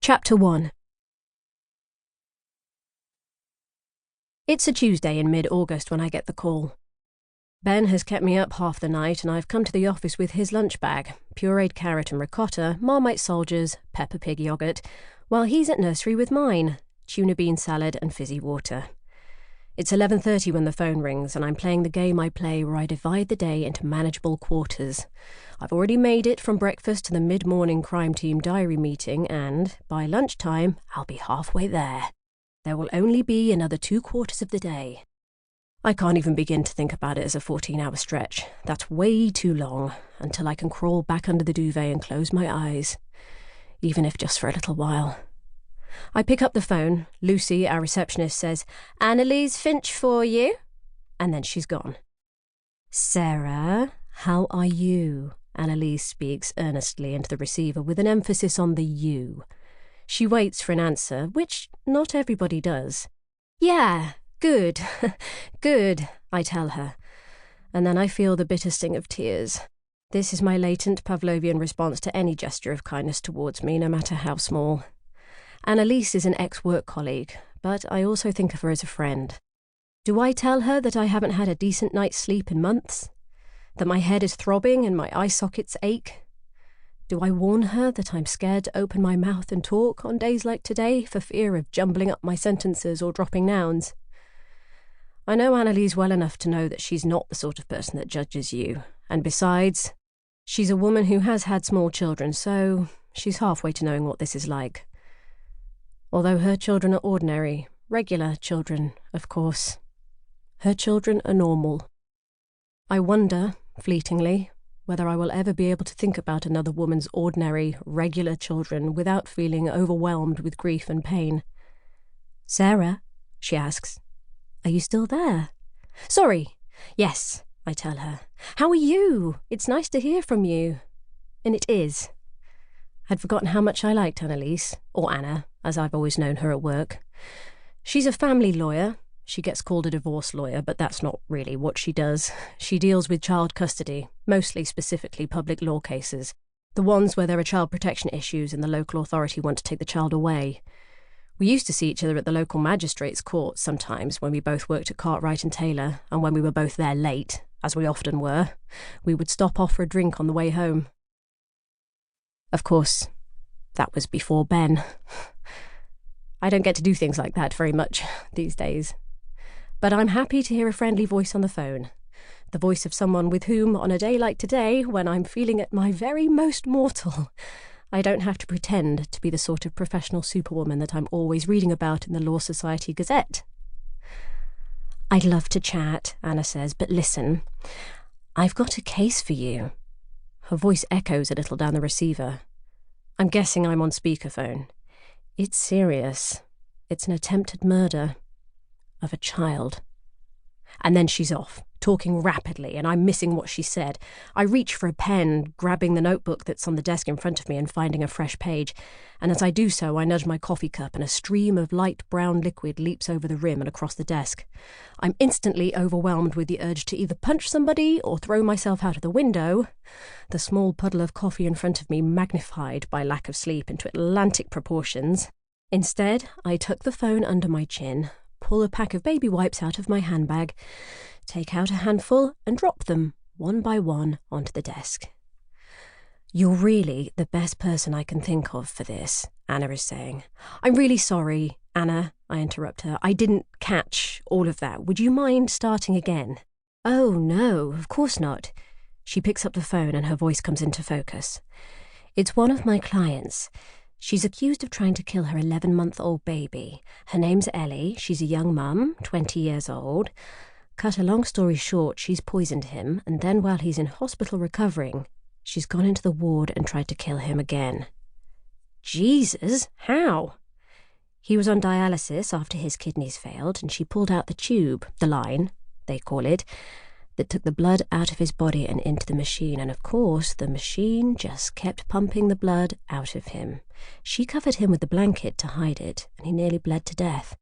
Chapter 1. It's a Tuesday in mid-August when I get the call. Ben has kept me up half the night and I've come to the office with his lunch bag, pureed carrot and ricotta, Marmite soldiers, Peppa Pig yogurt, while he's at nursery with mine, tuna bean salad and fizzy water. It's 11:30 when the phone rings and I'm playing the game I play where I divide the day into manageable quarters. I've already made it from breakfast to the mid-morning crime team diary meeting and, by lunchtime, I'll be halfway there. There will only be another 2 quarters of the day. I can't even begin to think about it as a 14-hour stretch. That's way too long, until I can crawl back under the duvet and close my eyes, even if just for a little while. I pick up the phone. Lucy, our receptionist, says, "Annalise Finch for you," and then she's gone. "Sarah, how are you?" Annalise speaks earnestly into the receiver with an emphasis on the you. She waits for an answer, which not everybody does. "Yeah, good, good," I tell her, and then I feel the bitter sting of tears. This is my latent Pavlovian response to any gesture of kindness towards me, no matter how small. Annalise is an ex-work colleague, but I also think of her as a friend. Do I tell her that I haven't had a decent night's sleep in months? That my head is throbbing and my eye sockets ache? Do I warn her that I'm scared to open my mouth and talk on days like today for fear of jumbling up my sentences or dropping nouns? I know Annalise well enough to know that she's not the sort of person that judges you, and besides, she's a woman who has had small children, so she's halfway to knowing what this is like. Although her children are ordinary, regular children, of course. Her children are normal. I wonder, fleetingly, whether I will ever be able to think about another woman's ordinary, regular children without feeling overwhelmed with grief and pain. "Sarah," she asks, "are you still there?" "Sorry. Yes," I tell her. "How are you? It's nice to hear from you." And it is. I'd forgotten how much I liked Annalise, or Anna, as I've always known her at work. She's a family lawyer. She gets called a divorce lawyer, but that's not really what she does. She deals with child custody, mostly specifically public law cases, the ones where there are child protection issues and the local authority want to take the child away. We used to see each other at the local magistrate's court sometimes when we both worked at Cartwright and Taylor, and when we were both there late, as we often were, we would stop off for a drink on the way home. Of course, that was before Ben. I don't get to do things like that very much these days. But I'm happy to hear a friendly voice on the phone, the voice of someone with whom, on a day like today, when I'm feeling at my very most mortal, I don't have to pretend to be the sort of professional superwoman that I'm always reading about in the Law Society Gazette. "I'd love to chat," Anna says, "but listen, I've got a case for you." Her voice echoes a little down the receiver. I'm guessing I'm on speakerphone. It's serious. It's an attempted murder of a child. And then she's off, talking rapidly, and I'm missing what she said. I reach for a pen, grabbing the notebook that's on the desk in front of me and finding a fresh page, and as I do so, I nudge my coffee cup and a stream of light brown liquid leaps over the rim and across the desk. I'm instantly overwhelmed with the urge to either punch somebody or throw myself out of the window, the small puddle of coffee in front of me magnified by lack of sleep into Atlantic proportions. Instead, I tuck the phone under my chin, pull a pack of baby wipes out of my handbag, take out a handful and drop them, one by one, onto the desk. "You're really the best person I can think of for this," Anna is saying. "I'm really sorry, Anna," I interrupt her. "I didn't catch all of that. Would you mind starting again?" "Oh, no, of course not." She picks up the phone and her voice comes into focus. "It's one of my clients. She's accused of trying to kill her 11-month-old baby. Her name's Ellie. She's a young mum, 20 years old. Cut a long story short, she's poisoned him, and then while he's in hospital recovering, she's gone into the ward and tried to kill him again." "Jesus, how?" "He was on dialysis after his kidneys failed, and she pulled out the tube, the line, they call it, that took the blood out of his body and into the machine, and of course the machine just kept pumping the blood out of him. She covered him with the blanket to hide it, and he nearly bled to death.